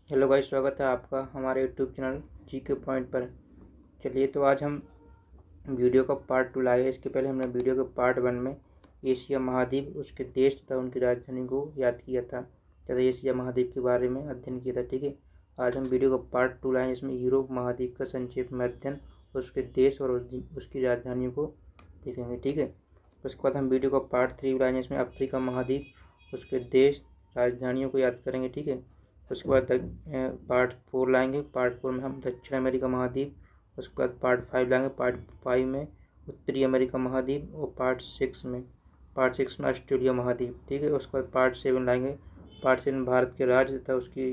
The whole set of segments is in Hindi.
हेलो गाइस, स्वागत है आपका हमारे यूट्यूब चैनल जी के पॉइंट पर। चलिए, तो आज हम वीडियो का पार्ट 2 लाए हैं। इसके पहले हमने वीडियो के पार्ट 1 में एशिया महाद्वीप, उसके देश तथा उनकी राजधानी को याद किया था तथा एशिया महाद्वीप के बारे में अध्ययन किया था। ठीक है, आज हम वीडियो का पार्ट 2 लाए हैं, इसमें यूरोप महाद्वीप का संक्षेप में अध्ययन, उसके देश और उसकी राजधानियों को देखेंगे। ठीक है, उसके बाद हम वीडियो का पार्ट 3 लाएंगे, इसमें अफ्रीका महाद्वीप, उसके देश, राजधानियों को याद करेंगे। ठीक है, उसके बाद पार्ट 4 लाएंगे। पार्ट 4 में हम दक्षिण अमेरिका महाद्वीप, उसके बाद पार्ट 5 लाएंगे। पार्ट 5 में उत्तरी अमेरिका महाद्वीप और पार्ट 6 में ऑस्ट्रेलिया महाद्वीप। ठीक है, उसके बाद पार्ट 7 लाएंगे। पार्ट 7 भारत के राज्य तथा उसकी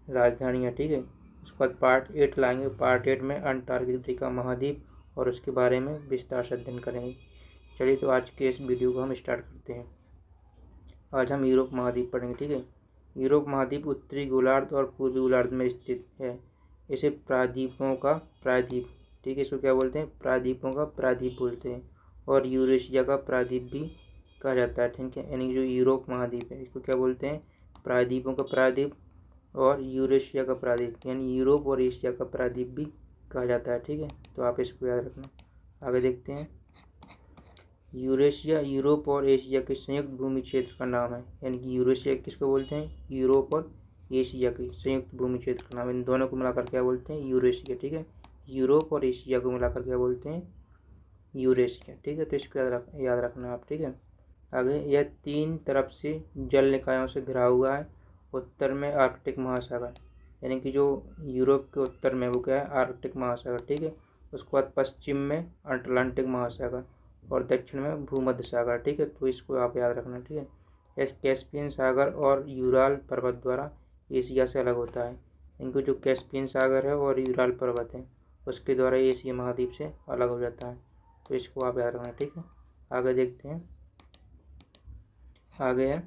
राजधानियाँ। ठीक है, उसके बाद पार्ट 8 लाएंगे। पार्ट 8 में अंटार्कटिका महाद्वीप और उसके बारे में विस्तार से अध्ययन करेंगे। चलिए, तो आज के इस वीडियो को हम स्टार्ट करते हैं। आज हम यूरोप महाद्वीप पढ़ेंगे। ठीक है, यूरोप महाद्वीप उत्तरी गोलार्ध और पूर्वी गोलार्ध में स्थित है। इसे प्रायद्वीपों का प्रायद्वीप, ठीक है, इसको क्या बोलते हैं? प्रायद्वीपों का प्रायद्वीप बोलते हैं, और यूरेशिया का प्रायद्वीप भी कहा जाता है। ठीक है, यानी जो यूरोप महाद्वीप है इसको क्या बोलते हैं? प्रायद्वीपों का प्रायद्वीप और यूरेशिया का प्रायद्वीप, यानी यूरोप और एशिया का प्रायद्वीप भी कहा जाता है। ठीक है, तो आप इसको याद रखना। आगे देखते हैं। यूरेशिया यूरोप और एशिया के संयुक्त भूमि क्षेत्र का नाम है। यानी कि यूरेशिया किसको बोलते हैं? यूरोप और एशिया के संयुक्त भूमि क्षेत्र का नाम। इन दोनों को मिलाकर क्या बोलते हैं? यूरेशिया। ठीक है, यूरोप और एशिया को मिलाकर क्या बोलते हैं? यूरेशिया। ठीक है, तो इसको याद रखना आप। ठीक है, आगे, यह 3 तरफ से जल निकायों से घिरा हुआ है। उत्तर में आर्कटिक महासागर, यानी कि जो यूरोप के उत्तर में वो क्या है? आर्कटिक महासागर। ठीक है, उसके बाद पश्चिम में अटलांटिक महासागर और दक्षिण में भूमध्य सागर। ठीक है, तो इसको आप याद रखना। ठीक है, यह कैस्पियन सागर और यूराल पर्वत द्वारा एशिया से अलग होता है। इनको जो कैस्पियन सागर है और यूराल पर्वत है उसके द्वारा एशिया महाद्वीप से अलग हो जाता है, तो इसको आप याद रखना। ठीक है, आगे देखते हैं। आगे है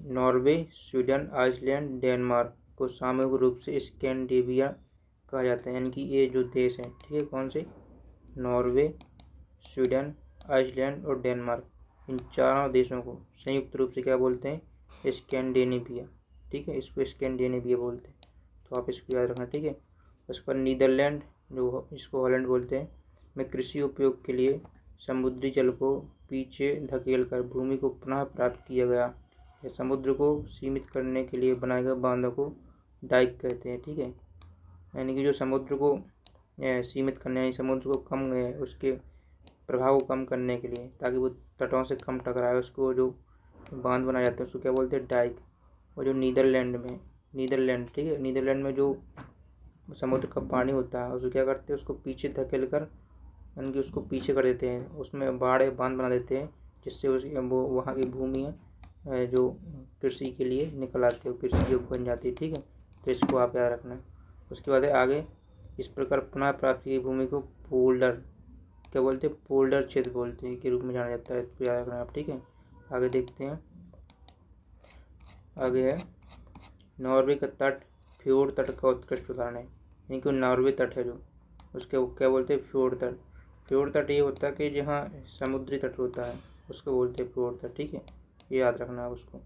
नॉर्वे, स्वीडन, आइसलैंड, डेनमार्क को सामूहिक रूप से स्कैंडिनेविया कहा जाता है। यानी कि ये जो देश हैं, ठीक है, कौन से? नॉर्वे, स्वीडन, आइसलैंड और डेनमार्क, इन चारों देशों को संयुक्त रूप से क्या बोलते हैं? स्कैंडिनेविया। ठीक है, इसको स्कैंडिनेविया बोलते हैं, तो आप इसको याद रखना। ठीक है, उस पर नीदरलैंड, जो इसको हॉलैंड बोलते हैं, में कृषि उपयोग के लिए समुद्री जल को पीछे धकेलकर भूमि को पुनः प्राप्त किया गया। या समुद्र को सीमित करने के लिए बनाए गए बांधों को डाइक कहते हैं। ठीक है, यानी कि जो समुद्र को सीमित करने, यानी समुद्र को कम उसके प्रभाव को कम करने के लिए, ताकि वो तटों से कम टकराए, उसको जो बांध बनाया जाता है उसको क्या बोलते हैं? डाइक। और जो नीदरलैंड, ठीक है, नीदरलैंड में जो समुद्र का पानी होता है उसको क्या करते हैं? उसको पीछे धकेल कर, यानी कि उसको पीछे कर देते हैं, उसमें बांध बना देते हैं, जिससे वो वहाँ की भूमि है जो कृषि के लिए निकल आती है, कृषि योग्य बन जाती है। ठीक है, तो इसको आप याद रखना। उसके बाद है आगे, इस प्रकार पुनः प्राप्त की भूमि को पोल्डर क्या बोलते हैं? पोल्डर क्षेत्र बोलते हैं के रूप में जाना जाता है, तो याद रखना आप। ठीक है, आगे देखते हैं। आगे है नॉर्वे का तट फ्योर्ड तट का उत्कृष्ट उदाहरण है। यानी कि नॉर्वे तट है जो, उसके वो क्या बोलते हैं? फ्योर्ड तट। फ्योर्ड तट ये होता है कि जहाँ समुद्री तट होता है उसको बोलते हैं फ्योर्ड तट। ठीक है, ये याद रखना आप उसको।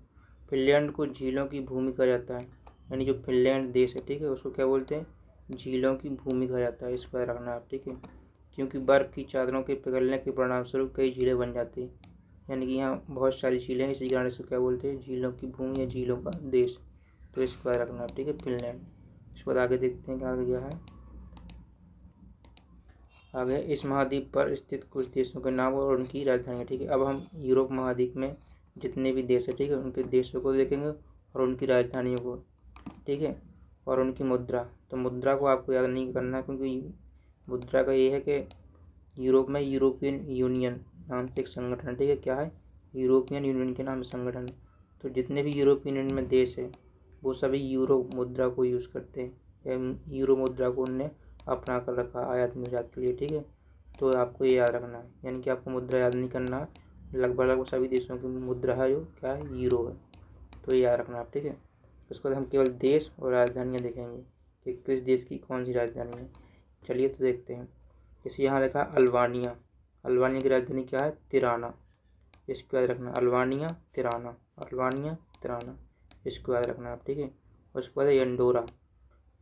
फिनलैंड को झीलों की भूमि कहा जाता है। यानी जो फिनलैंड देश है, ठीक है, उसको क्या बोलते हैं? झीलों की भूमि कहा जाता है, इसको याद रखना आप। ठीक है, क्योंकि बर्फ़ की चादरों के पिघलने के परिणामस्वरूप कई झीलें बन जाती हैं। यानी कि यहाँ बहुत सारी झीलें हैं, इसी कारण इसको क्या बोलते हैं? झीलों की भूमि या झीलों का देश, तो इसको याद रखना। ठीक है, फिनलैंड। इसके बाद आगे देखते हैं कि आगे क्या है। आगे, इस महाद्वीप पर स्थित कुछ देशों के नाम और उनकी राजधानी। ठीक है, अब हम यूरोप महाद्वीप में जितने भी देश है, ठीक है, उनके देशों को देखेंगे और उनकी राजधानियों को। ठीक है, और उनकी मुद्रा। तो मुद्रा को आपको याद नहीं करना, क्योंकि मुद्रा का ये है कि यूरोप में यूरोपियन यूनियन नाम से एक संगठन है। ठीक है, क्या है? यूरोपियन यूनियन के नाम से संगठन है। तो जितने भी यूरोपियन यूनियन में देश है वो सभी यूरो मुद्रा को यूज़ करते हैं, यूरो मुद्रा को उनने अपना कर रखा आयात निर्यात के लिए। ठीक है, तो आपको ये याद रखना है, यानी कि आपको मुद्रा याद नहीं करना है। लगभग सभी देशों की मुद्रा है जो क्या है? यूरो है, तो ये याद रखना आप। ठीक है, उसके बाद हम केवल देश और राजधानियाँ देखेंगे कि किस देश की कौन सी राजधानी है। चलिए, तो देखते हैं। जैसे यहाँ लिखा अल्बानिया, अल्बानिया की राजधानी क्या है? तिराना, इसको याद रखना। अल्बानिया तिराना, अल्बानिया तिराना, इसको याद रखना आप। ठीक है, उसके बाद है एंडोरा।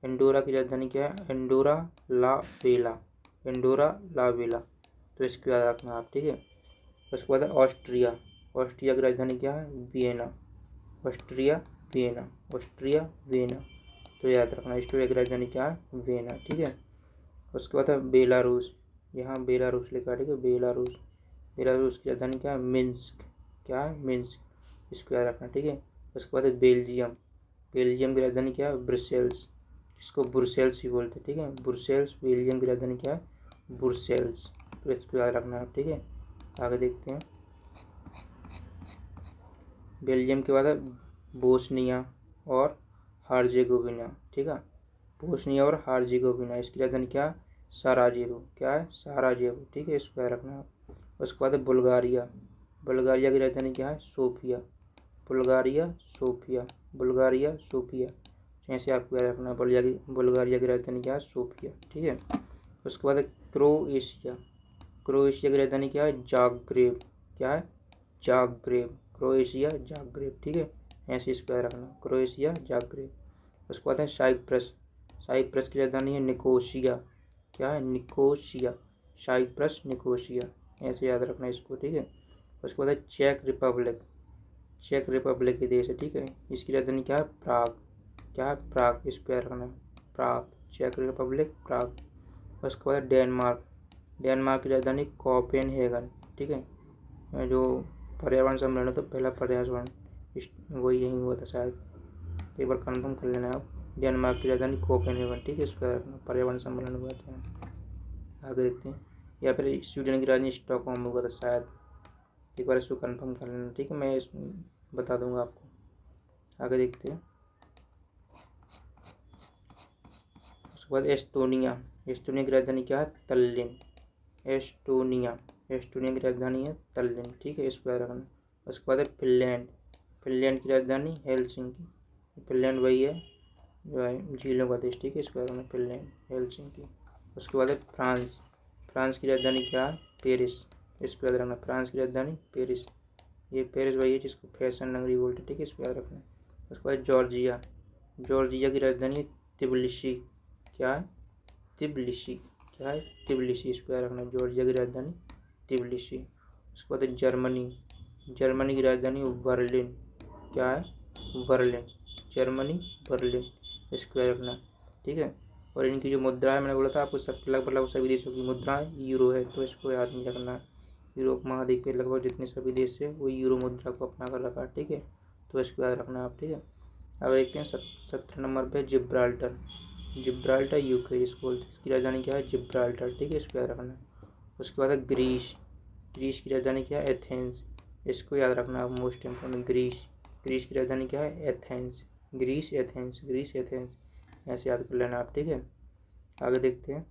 एंडोरा की राजधानी क्या है? एंडोरा ला वेला। एंडोरा ला वेला, तो इसको याद रखना आप, ठीक है। उसके बाद है ऑस्ट्रिया। ऑस्ट्रिया की राजधानी क्या है? Vienna. Austria Vienna, Austria Vienna, तो याद रखना ऑस्ट्रिया की राजधानी क्या है? वियना, ठीक है। उसके बाद है बेलारूस। यहाँ बेलारूस लिखा है, ठीक है, बेलारूस। बेलारूस की राजधानी क्या है? मिन्स्क। क्या है? मिन्स्क, इसको याद रखना, ठीक है। उसके बाद है बेल्जियम। बेल्जियम की राजधानी क्या है? ब्रुसेल्स। इसको ब्रुसेल्स ही बोलते हैं, ठीक है, ब्रुसेल्स। बेल्जियम की राजधानी क्या है? ब्रुसेल्स, तो इसको याद रखना है, ठीक है। आगे देखते हैं। बेल्जियम के बाद है बोस्निया और हार्जेगोविना, ठीक है, बोस्निया और हार्जेगोविना। इसकी राजधानी क्या है? साराजेवो। क्या है? साराजेवो, ठीक है, इसको याद रखना है। उसके बाद है बुल्गारिया। बुल्गारिया की राजधानी क्या है? Sofia. Bulgaria Sofia, Bulgaria Sofia, ऐसे आपको याद रखना है। बुल्गारिया की राजधानी क्या है? सोफिया, ठीक है। उसके बाद है क्रोएशिया। क्रोएशिया की राजधानी क्या है? जाग्रेब। क्या है? जाग्रेब, क्रोएशिया जाग्रेब, ठीक है, ऐसे इसको याद रखना, क्रोएशिया जाग्रेब। उसके बाद है साइप्रस। साइप्रस की राजधानी है निकोशिया। क्या है? निकोशिया, साइप्रस निकोशिया, ऐसे याद रखना इसको, ठीक है। उसके बाद है चेक रिपब्लिक। चेक रिपब्लिक के देश है, ठीक है, इसकी राजधानी क्या है? प्राग। क्या है? प्राग, इसको याद रखना, प्राग, चेक रिपब्लिक प्राग। उसके बाद डेनमार्क। डेनमार्क की राजधानी कोपेनहेगन, ठीक है। जो पर्यावरण सम्मेलन है तो पहला पर्यावरण वही यहीं हुआ था शायद, एक बार कंफर्म कर लेना आप। डेनमार्क की राजधानी कोपेनहेगन, ठीक है, इसको पर्यावरण सम्मेलन हुआ था। आगे देखते हैं। या फिर स्वीडन की राजधानी स्टॉकहोम हुआ था शायद, एक बार इसको कंफर्म कर लेना, ठीक है, मैं बता दूंगा आपको। आगे देखते हैं। उसके बाद एस्टोनिया। एस्टोनिया की राजधानी क्या है? तल्लिन। एस्टोनिया, एस्टोनिया की राजधानी है तल्लिन, ठीक है, इसको याद रखना। उसके बाद है फिनलैंड। फिनलैंड की राजधानी हेलसिंकी। फिनलैंड वही है जो है झीलों का देश, ठीक है, इसको याद रखना, फिनलैंड हेलसिंकी। उसके बाद है फ्रांस। फ्रांस की राजधानी क्या है? पेरिस, इसको याद रखना, फ्रांस की राजधानी पेरिस। ये पेरिस वही है जिसको फैशन नगरी बोलते, ठीक है, इसको याद रखना। उसके बाद जॉर्जिया। जॉर्जिया की राजधानी है तिबिलिसी। क्या है? तिबिलिसी। क्या है? तिबिलिसी, इसको याद रखना, जॉर्जिया की राजधानी तिबिलिसी। उसके बाद जर्मनी। जर्मनी की राजधानी बर्लिन। क्या है? बर्लिन, जर्मनी बर्लिन, इसको याद रखना, ठीक है। और इनकी जो मुद्रा है, मैंने बोला था आपको, सब लगभग सभी देशों की मुद्रा यूरो है, तो इसको याद नहीं रखना। यूरोप महाद्वीप के लगभग जितने सभी देश है वो यूरो मुद्रा को अपना कर रखा, ठीक है, तो इसको याद रखना आप, ठीक है। आगे देखते हैं 17 नंबर पे जिब्राल्टर। जिब्राल्टर यूके जिसको बोलते हैं, इसकी राजधानी क्या है? जिब्राल्टर, ठीक है, इसको याद रखना। उसके बाद है ग्रीस। ग्रीस की राजधानी क्या है? एथेंस, इसको याद रखना आप, मोस्ट इम्पोर्टेंट, ग्रीस। ग्रीस की राजधानी क्या है? Athens. Greece Athens, Greece Athens, ऐसे याद कर लेना आप, ठीक है। आगे देखते हैं।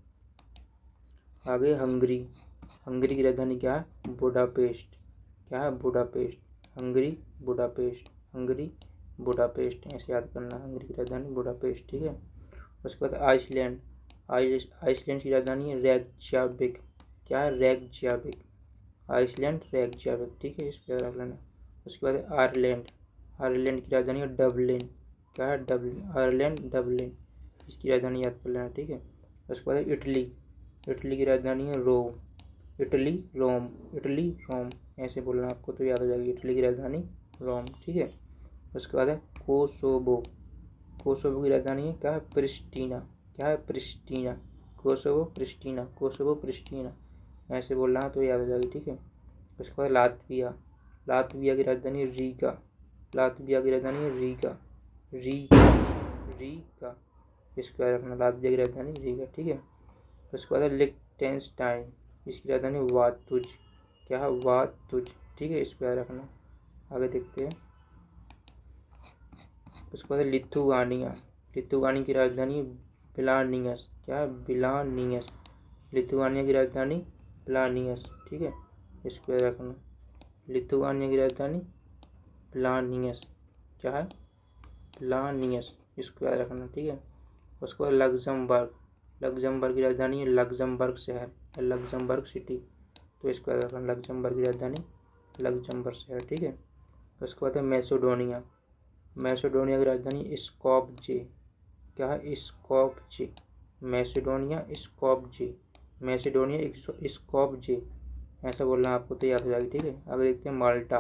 आगे हंगरी। हंगरी की राजधानी क्या है? बुडापेस्ट। क्या है? Budapest, Hungary Budapest, Hungary Budapest, ऐसे याद करना, हंगरी की राजधानी बुडापेस्ट, ठीक है। उसके बाद आइसलैंड। आइसलैंड की राजधानी है रेकजाविक। क्या है? रेकजाविक, आइसलैंड रेकजाविक, ठीक है, इसको याद रख लेना। उसके बाद आयरलैंड। आयरलैंड की राजधानी है डबलिन। क्या है? डबलिन, आयरलैंड डबलिन, इसकी राजधानी याद कर लेना, ठीक है। उसके बाद इटली। इटली की राजधानी है रोम। इटली रोम, इटली रोम, ऐसे बोलना आपको, तो याद हो जाएगी, इटली की राजधानी रोम, ठीक है। उसके बाद है कोसोवो। कोसोवो की राजधानी है क्या है? प्रिस्टीना। क्या है? प्रिस्टीना, कोसोवो प्रिस्टीना, कोसोवो प्रिस्टीना, ऐसे बोलना है तो याद हो जाएगी, ठीक है। उसके बाद लातविया। लातविया की राजधानी रीगा। लातविया की राजधानी है रीगा, रीगा, रीगा, इसको याद रखना, लातविया की राजधानी रीगा, ठीक है। उसके बाद है लिechtenstein। इसकी राजधानी वातुज। क्या है? वातुज, ठीक है, इसको याद रखना। आगे देखते हैं। उसके बाद लिथुआनिया। लिथुआनिया की राजधानी विलानियस। क्या है? विलानियस, लिथुआनिया की राजधानी विलानियस, ठीक है, इसको याद रखना, लिथुआनिया की राजधानी विलानियस। क्या है? विलानियस, इसको याद रखना, ठीक है। उसके बाद लग्जमबर्ग। लग्जमबर्ग की राजधानी है लग्जमबर्ग शहर, लग्जमबर्ग सिटी, तो इसको याद रखना, लग्जमबर्ग की राजधानी लग्जमबर्ग शहर, ठीक है। उसके बाद है मैसेडोनिया। मैसेडोनिया की राजधानी स्कोप्जे। क्या है? Skopje. Macedonia Skopje, Macedonia Skopje, ऐसा बोलना है आपको तो याद हो जाएगी। ठीक है, आगे देखते हैं माल्टा।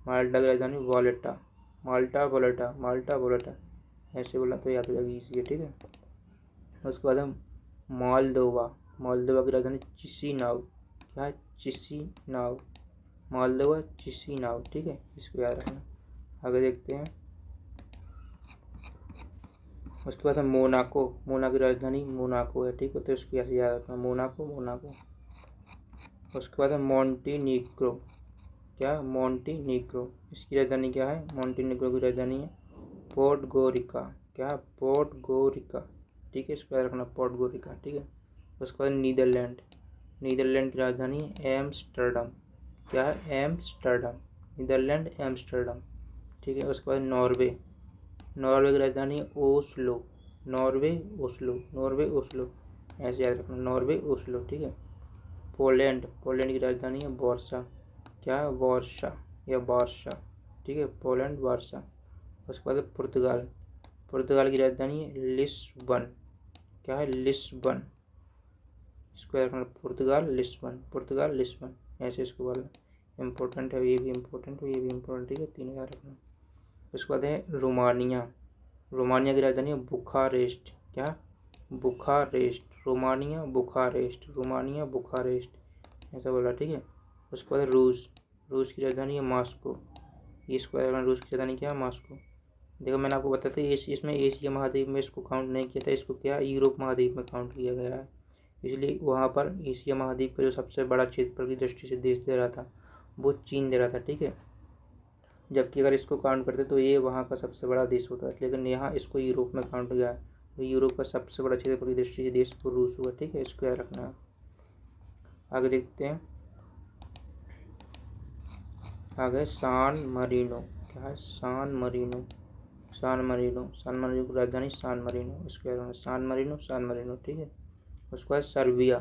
माल्टा की राजधानी वॉलेटा। माल्टा वॉलेटा, माल्टा वॉलेटा, ऐसे बोलना तो याद हो जाएगी, इसी है। ठीक है, उसके बाद हम मोल्दोवा। मोल्दोवा की राजधानी चिसिनाउ। क्या है? चिसिनाउ। मोल्दोवा चिसिनाउ। ठीक है, इसको याद रखना। आगे देखते हैं, उसके बाद हम मोनाको। मोनाको की राजधानी मोनाको है। ठीक है, तो इसको ऐसे याद रखना, मोनाको मोनाको। उसके बाद है मोंटीनीग्रो। क्या? मोंटीनीग्रो। इसकी राजधानी क्या है? मोंटीनीग्रो की राजधानी है पोर्टगोरिका। क्या? पोर्टगोरिका। ठीक है, इसको याद रखना, पोर्टगोरिका। ठीक है, उसके बाद नीदरलैंड। नीदरलैंड की राजधानी एम्स्टर्डम। क्या है? एम्स्टर्डम। Netherlands Amsterdam. ठीक है, उसके बाद नॉर्वे। नॉर्वे की राजधानी Oslo. Norway Oslo, Norway Oslo, ऐसे याद रखना, नॉर्वे ओस्लो। ठीक है, पोलैंड। पोलैंड की राजधानी है वार्सा। क्या है? वार्सा या वार्सा। ठीक है, पोलैंड वार्सा। उसके बाद पुर्तगाल। पुर्तगाल की राजधानी है लिस्बन। क्या है? लिस्बन। इसको याद रखना, पुर्तगाल लिस्बन, पुर्तगाल लिस्बन, ऐसे इसको बोलना। इम्पोर्टेंट है, ये भी इम्पोर्टेंट है, ये भी इम्पोर्टेंट। ठीक है, तीनों याद रखना। उसके बाद है रोमानिया। रोमानिया की राजधानी है बुखारेस्ट। क्या? Bucharest. Romania Bucharest, Romania Bucharest, ऐसा बोला। ठीक है, उसके बाद रूस। रूस की राजधानी है मॉस्को। इसको रूस की राजधानी क्या है? मॉस्को। देखो, मैंने आपको बताया था इसमें एशिया महाद्वीप में इसको काउंट नहीं किया था, इसको क्या यूरोप महाद्वीप में काउंट किया गया है। इसलिए वहाँ पर एशिया महाद्वीप का जो सबसे बड़ा क्षेत्रफल की दृष्टि से देश दे रहा था वो चीन दे रहा था। ठीक है, जबकि अगर इसको काउंट करते तो ये वहाँ का सबसे बड़ा देश होता है, लेकिन यहाँ इसको यूरोप में काउंट किया है, तो यूरोप का सबसे बड़ा क्षेत्रफल की दृष्टि से देश को रूस हुआ। ठीक है, इसको याद रखना है। आगे देखते हैं, आगे सान मरीनो। क्या है? सान मरीनो। सान मरीनो, सान मरीनो की राजधानी सान मरीनो, इसको याद रखना, सान मरीनो, सान मरीनो। ठीक है, उसके बाद सर्बिया।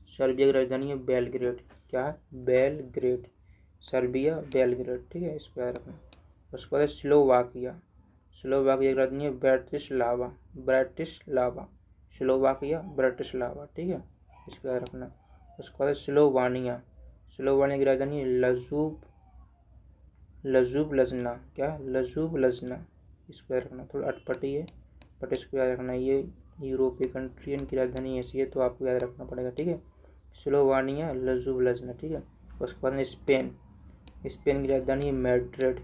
सर्बिया की राजधानी है बेलग्रेड। क्या है? बेलग्रेड। Serbia Belgrade. ठीक है, इसको याद रखना। उसके बाद स्लोवाकिया। स्लोवाकिया की राजधानी है ब्रैटिस्लावा। ब्रैटिस्लावा, स्लोवाकिया ब्रैटिस्लावा। ठीक है, इसको याद रखना। उसके बाद स्लोवानिया। स्लोवानिया की राजधानी है लजूब, लजूब लजना। क्या? लजूब लजना, इसको याद रखना, थोड़ा अटपटी है बट इसको याद रखना, ये यूरोपीय कंट्री इनकी राजधानी ऐसी है तो आपको याद रखना पड़ेगा। ठीक है, स्लोवानिया लजूब लजना। ठीक है, उसके बाद स्पेन। स्पेन की राजधानी है मैड्रिड।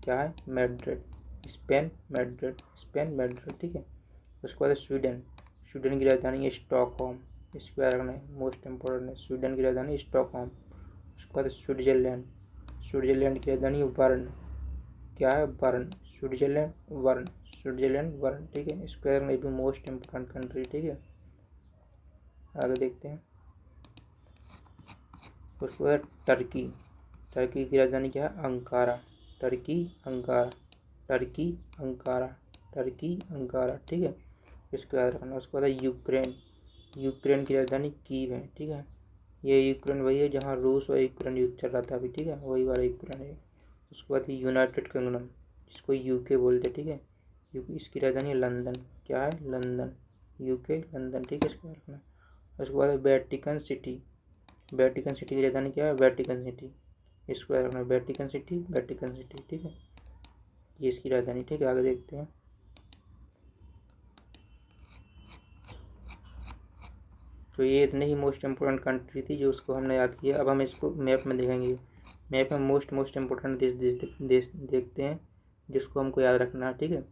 क्या है? Madrid. Spain Madrid, Spain Madrid. ठीक है, उसके बाद स्वीडन। स्वीडन की राजधानी है स्टॉकहोम, इसको याद रखना है, मोस्ट इंपॉर्टेंट है, स्वीडन की राजधानी स्टॉकहोम। उसके बाद स्विट्जरलैंड। स्विट्जरलैंड की राजधानी बर्न। क्या है? Burn. Switzerland burn, Switzerland burn. ठीक है, इसको याद रखना, ये भी मोस्ट इंपॉर्टेंट कंट्री। ठीक है, आगे देखते हैं, उसके बाद टर्की। टर्की की राजधानी क्या है? Ankara. Turkey Ankara, Turkey Ankara, Turkey Ankara. ठीक है, इसको याद रखना। उसके बाद यूक्रेन। यूक्रेन की राजधानी कीव है। ठीक है, ये यूक्रेन वही है जहाँ रूस और यूक्रेन युद्ध चल रहा था अभी। ठीक है, वही वाला यूक्रेन है। उसके बाद यूनाइटेड किंगडम, जिसको यूके बोलते। ठीक है, इसकी राजधानी है लंदन। क्या है? London, UK London. ठीक है, इसको याद रखना। उसके बाद वेटिकन सिटी। वेटिकन सिटी की राजधानी क्या है? वेटिकन सिटी, इसको याद रखना, वेटिकन सिटी, वेटिकन सिटी। ठीक है, ये इसकी राजधानी। ठीक है, आगे देखते हैं, तो ये इतने ही मोस्ट इम्पोर्टेंट कंट्री थी जो उसको हमने याद किया। अब हम इसको मैप में देखेंगे। मैप में मोस्ट इम्पोर्टेंट देश देखते हैं जिसको हमको याद रखना है। ठीक है,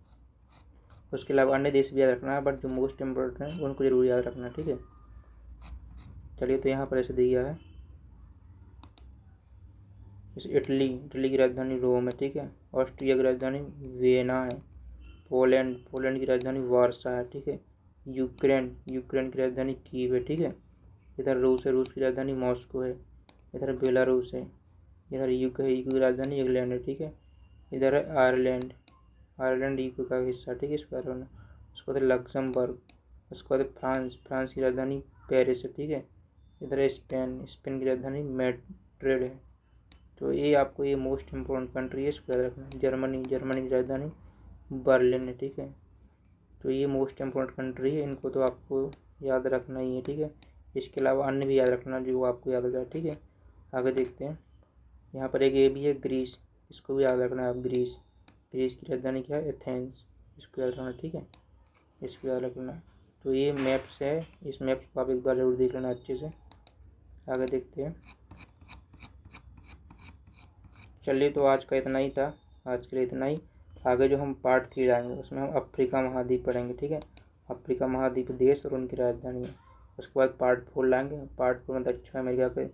उसके अलावा अन्य देश भी याद रखना है, बट जो मोस्ट इम्पोर्टेंट है उनको जरूर याद रखना है। ठीक है, चलिए, तो यहाँ पर ऐसे दिया है, जैसे इटली। इटली की राजधानी रोम है। ठीक है, ऑस्ट्रिया की राजधानी वियना है। पोलैंड। पोलैंड की राजधानी वार्सा है। ठीक है, यूक्रेन। यूक्रेन की राजधानी कीव है। ठीक है, इधर रूस है, रूस की राजधानी मॉस्को है। इधर बेलारूस है। इधर यूके है, यूके की राजधानी इंग्लैंड है। ठीक है, इधर है आयरलैंड। आयरलैंड यूके का हिस्सा। ठीक है, इस पर होना। उसके बाद लक्समबर्ग। उसके बाद फ्रांस। फ्रांस की राजधानी पेरिस है। ठीक है, इधर है स्पेन। स्पेन की राजधानी मैड्रिड है। तो ये आपको ये मोस्ट इम्पोर्टेंट कंट्री है, इसको याद रखना। जर्मनी। जर्मनी की राजधानी बर्लिन है। ठीक है, तो ये मोस्ट इम्पोर्टेंट कंट्री है, इनको तो आपको याद रखना ही है। ठीक है, इसके अलावा अन्य भी याद रखना जो आपको याद हो जाए। ठीक है, आगे देखते हैं। यहाँ पर एक ये भी है ग्रीस, इसको भी याद रखना है आप। ग्रीस की राजधानी क्या है? एथेंस, इसको याद रखना। ठीक है, इसको याद रखना है। तो ये मैप्स है, इस मैप्स को आप एक बार जरूर देख लेना अच्छे से। आगे देखते हैं। चलिए, तो आज का इतना ही था, आज के लिए इतना ही। आगे जो हम पार्ट 3 जाएंगे उसमें हम अफ्रीका महाद्वीप पढ़ेंगे। ठीक है, अफ्रीका महाद्वीप देश और उनकी राजधानी है। उसके बाद पार्ट 4 लाएंगे, पार्ट 4 में दक्षिण अमेरिका के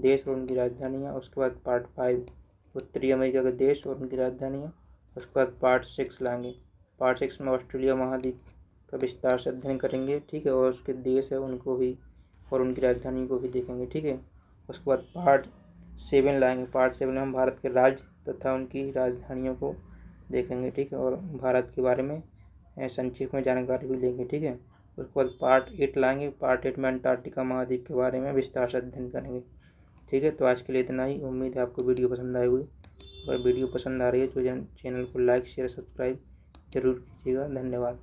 देश और उनकी राजधानी है। उसके बाद पार्ट 5 उत्तरी अमेरिका के देश और उनकी राजधानी है। उसके बाद पार्ट 6 लाएंगे, पार्ट 6 में ऑस्ट्रेलिया महाद्वीप का विस्तार से अध्ययन करेंगे। ठीक है, और उसके देश है उनको भी और उनकी राजधानी को भी देखेंगे। ठीक है, उसके बाद पार्ट 7 लाएंगे, पार्ट 7 में हम भारत के राज्य तथा उनकी राजधानियों को देखेंगे। ठीक है, और भारत के बारे में संक्षिप्त में जानकारी भी लेंगे। ठीक है, उसके बाद पार्ट 8 लाएंगे, पार्ट 8 में अंटार्कटिका महाद्वीप के बारे में विस्तार से अध्ययन करेंगे। ठीक है, तो आज के लिए इतना ही। उम्मीद है आपको वीडियो पसंद आई हुई। अगर वीडियो पसंद आ रही है तो चैनल को लाइक शेयर सब्सक्राइब जरूर कीजिएगा। धन्यवाद।